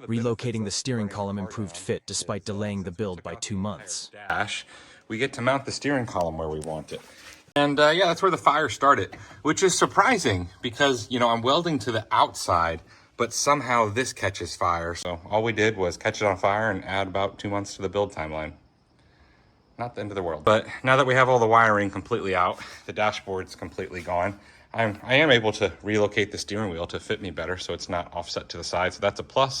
Relocating the steering column improved fit despite delaying the build by 2 months. We get to mount the steering column where we want it. And yeah, that's where the fire started, which is surprising because, you know, I'm welding to the outside, but somehow this catches fire. So all we did was catch it on fire and add about 2 months to the build timeline. Not the end of the world. But now that we have all the wiring completely out, the dashboard's completely gone, I am able to relocate the steering wheel to fit me better so it's not offset to the side. So that's a plus.